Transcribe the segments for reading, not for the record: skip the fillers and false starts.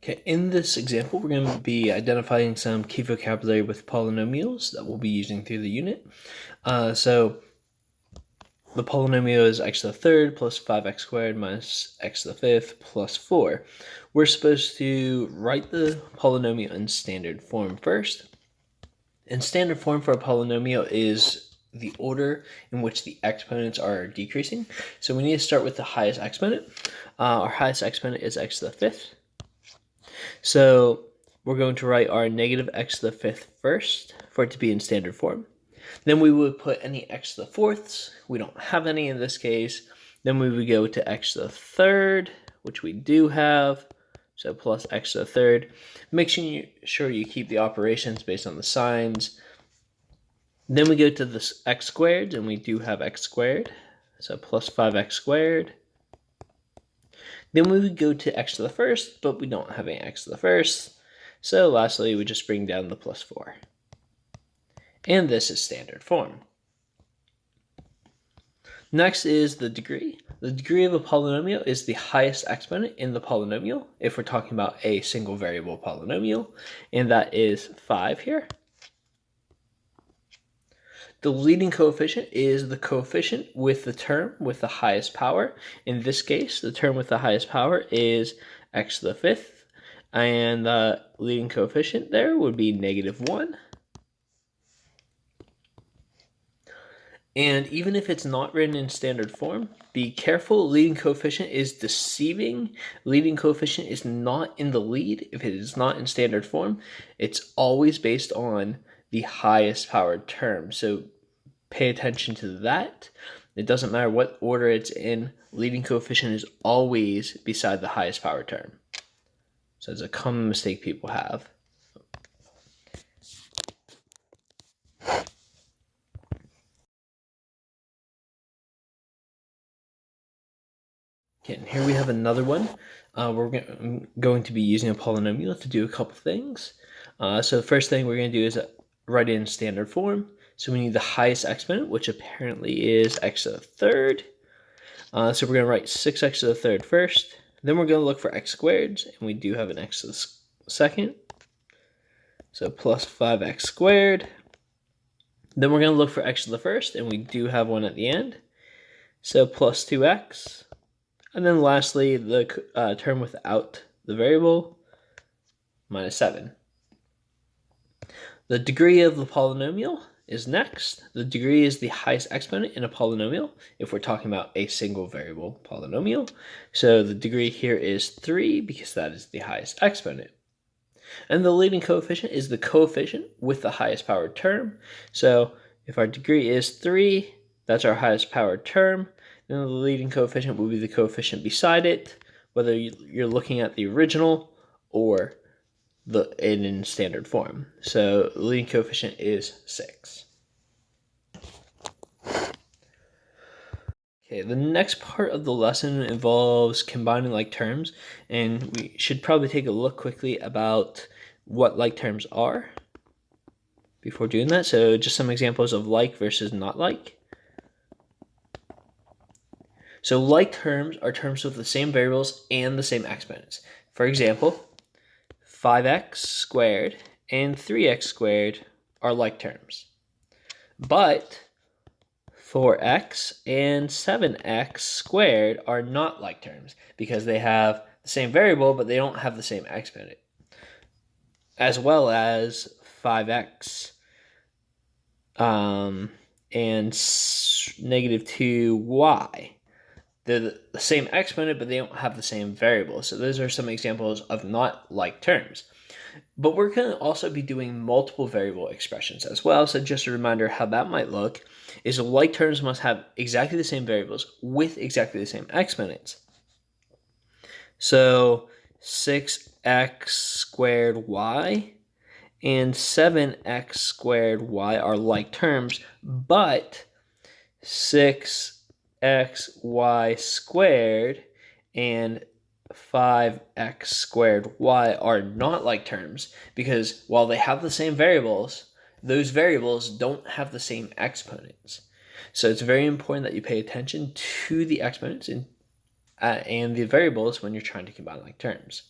Okay, in this example, we're going to be identifying some key vocabulary with polynomials that we'll be using through the unit. So the polynomial is x to the third plus 5x squared minus x to the fifth plus 4. We're supposed to write the polynomial in standard form first. And standard form for a polynomial is the order in which the exponents are decreasing. So we need to start with the highest exponent. Our highest exponent is x to the fifth. So we're going to write our negative x to the fifth first for it to be in standard form. Then we would put any x to the fourths. We don't have any in this case. Then we would go to x to the third, which we do have. So plus x to the third. Make sure you keep the operations based on the signs. Then we go to this x squared, and we do have x squared. So plus 5x squared. Then we would go to x to the first, but we don't have any x to the first. So lastly, we just bring down the plus 4. And this is standard form. Next is the degree. The degree of a polynomial is the highest exponent in the polynomial, if we're talking about a single variable polynomial, and that is 5 here. The leading coefficient is the coefficient with the term with the highest power. In this case, the term with the highest power is x to the fifth, and the leading coefficient there would be -1. And even if it's not written in standard form, be careful, leading coefficient is deceiving. Leading coefficient is not in the lead if it is not in standard form. It's always based on the highest powered term. So pay attention to that. It doesn't matter what order it's in, leading coefficient is always beside the highest powered term. So it's a common mistake people have. Okay, and here we have another one. We're going to be using a polynomial to do a couple things. So the first thing we're going to do is write it in standard form. So we need the highest exponent, which apparently is x to the third. So we're going to write 6x to the third first. Then we're going to look for x squareds, and we do have an x to the second. So plus 5x squared. Then we're going to look for x to the first, and we do have one at the end. So plus 2x. And then lastly, the term without the variable, -7. The degree of the polynomial is next. The degree is the highest exponent in a polynomial if we're talking about a single variable polynomial. So the degree here is 3 because that is the highest exponent. And the leading coefficient is the coefficient with the highest powered term. So if our degree is 3, that's our highest powered term. Then the leading coefficient will be the coefficient beside it, whether you're looking at the original or in standard form. So the leading coefficient is 6. Okay, the next part of the lesson involves combining like terms, and we should probably take a look quickly about what like terms are before doing that. So just some examples of like versus not like. So like terms are terms with the same variables and the same exponents. For example, 5x squared and 3x squared are like terms. But 4x and 7x squared are not like terms because they have the same variable, but they don't have the same exponent. As well as 5x and -2y. They're the same exponent, but they don't have the same variable. So those are some examples of not like terms. But we're going to also be doing multiple variable expressions as well. So just a reminder how that might look is like terms must have exactly the same variables with exactly the same exponents. So 6x squared y and 7x squared y are like terms, but 6xy squared and 5x squared y are not like terms because while they have the same variables, those variables don't have the same exponents. So it's very important that you pay attention to the exponents and the variables when you're trying to combine like terms.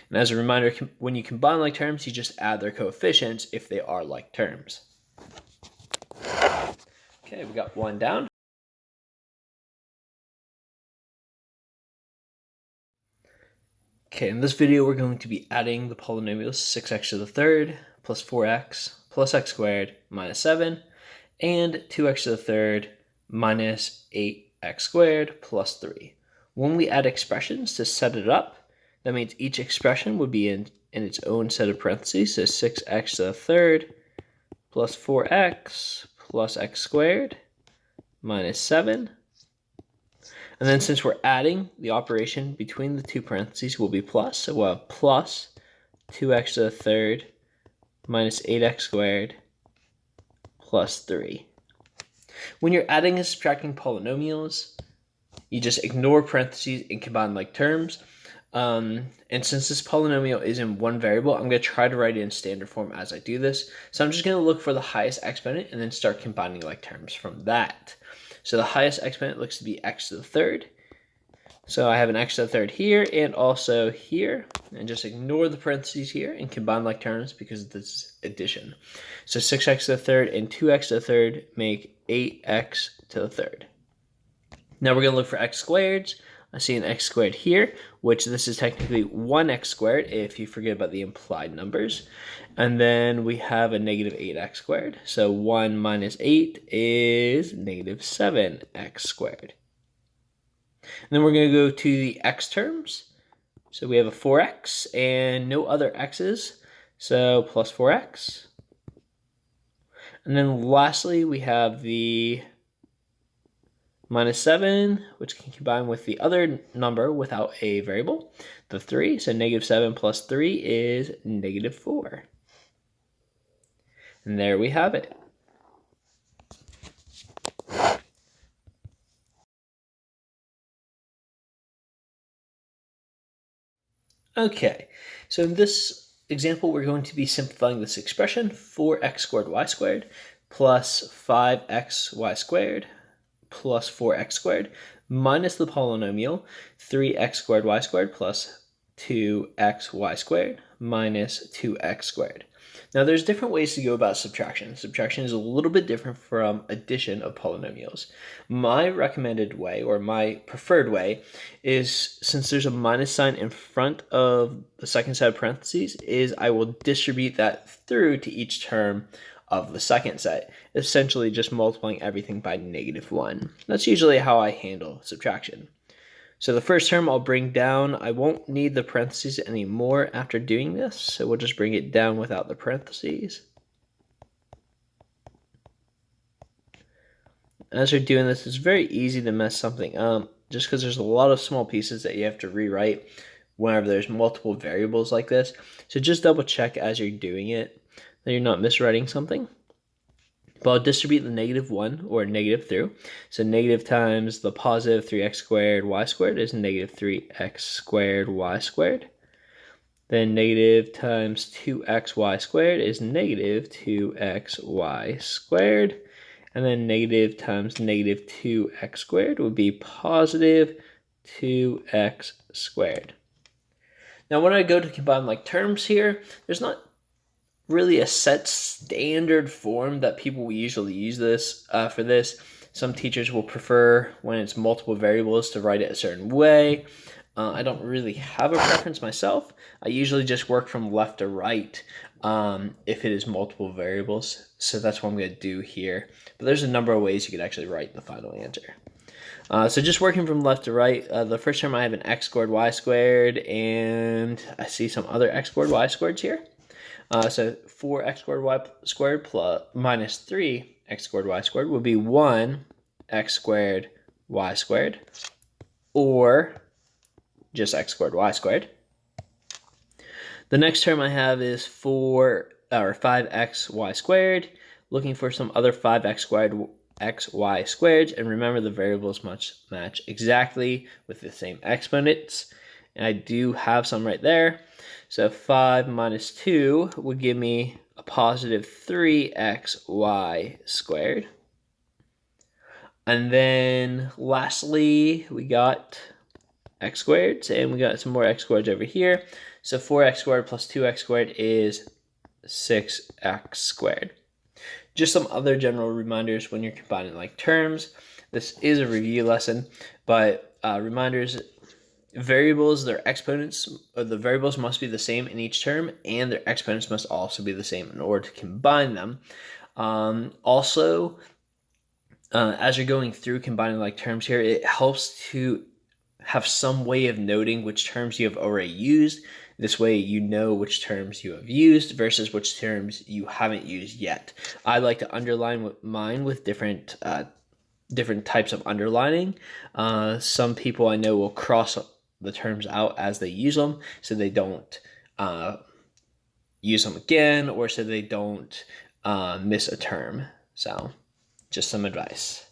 And as a reminder, when you combine like terms, you just add their coefficients if they are like terms. Okay, we got 1 down. Okay, in this video, we're going to be adding the polynomials 6x to the third plus 4x plus x squared minus 7 and 2x to the third minus 8x squared plus 3. When we add expressions to set it up, that means each expression would be in its own set of parentheses. So 6x to the third plus 4x plus x squared minus 7. And then since we're adding, the operation between the two parentheses will be plus. So we'll have plus 2x to the third minus 8x squared plus 3. When you're adding and subtracting polynomials, you just ignore parentheses and combine like terms. And since this polynomial is in one variable, I'm going to try to write it in standard form as I do this. So I'm just going to look for the highest exponent and then start combining like terms from that. So the highest exponent looks to be x to the third. So I have an x to the third here and also here. And just ignore the parentheses here and combine like terms because this is addition. So 6x to the third and 2x to the third make 8x to the third. Now we're going to look for x squareds. I see an x squared here, which this is technically 1x squared if you forget about the implied numbers. And then we have a negative 8x squared. So 1 minus 8 is negative 7x squared. And then we're going to go to the x terms. So we have a 4x and no other x's. So plus 4x. And then lastly, we have the minus 7, which can combine with the other number without a variable, the 3. So negative 7 plus 3 is negative 4. And there we have it. Okay, so in this example, we're going to be simplifying this expression, 4x squared y squared plus 5xy squared plus 4x squared minus the polynomial 3x squared y squared plus 2xy squared minus 2x squared. Now there's different ways to go about subtraction. Subtraction is a little bit different from addition of polynomials. My recommended way, or my preferred way, is since there's a minus sign in front of the second set of parentheses, is I will distribute that through to each term of the second set, essentially just multiplying everything by negative 1. That's usually how I handle subtraction. So the first term I'll bring down. I won't need the parentheses anymore after doing this, so we'll just bring it down without the parentheses. As you're doing this, it's very easy to mess something up just because there's a lot of small pieces that you have to rewrite whenever there's multiple variables like this. So just double check as you're doing it that you're not miswriting something. But I'll distribute the negative 1 or negative through. So negative times the positive 3x squared y squared is negative 3x squared y squared. Then negative times 2xy squared is negative 2xy squared. And then negative times negative 2x squared would be positive 2x squared. Now when I go to combine like terms here, there's not really a set standard form that people will usually use this for this. Some teachers will prefer when it's multiple variables to write it a certain way. I don't really have a preference myself. I usually just work from left to right if it is multiple variables. So that's what I'm going to do here. But there's a number of ways you could actually write the final answer. So just working from left to right, the first term I have an x squared y squared, and I see some other x squared y squareds here. So 4x squared y squared plus minus 3x squared y squared would be 1x squared y squared, or just x squared y squared. The next term I have is 5xy squared. Looking for some other 5x squared xy squareds, and remember the variables must match exactly with the same exponents. And I do have some right there. So 5 minus 2 would give me a positive 3xy squared. And then lastly, we got x squared, and we got some more x squareds over here. So 4x squared plus 2x squared is 6x squared. Just some other general reminders when you're combining like terms. This is a review lesson, but reminders, variables, their exponents, or the variables must be the same in each term, and their exponents must also be the same in order to combine them. Also, as you're going through combining like terms here, it helps to have some way of noting which terms you have already used. This way you know which terms you have used versus which terms you haven't used yet. I like to underline mine with different types of underlining. Some people I know will cross the terms out as they use them so they don't use them again, or so they don't miss a term. So just some advice.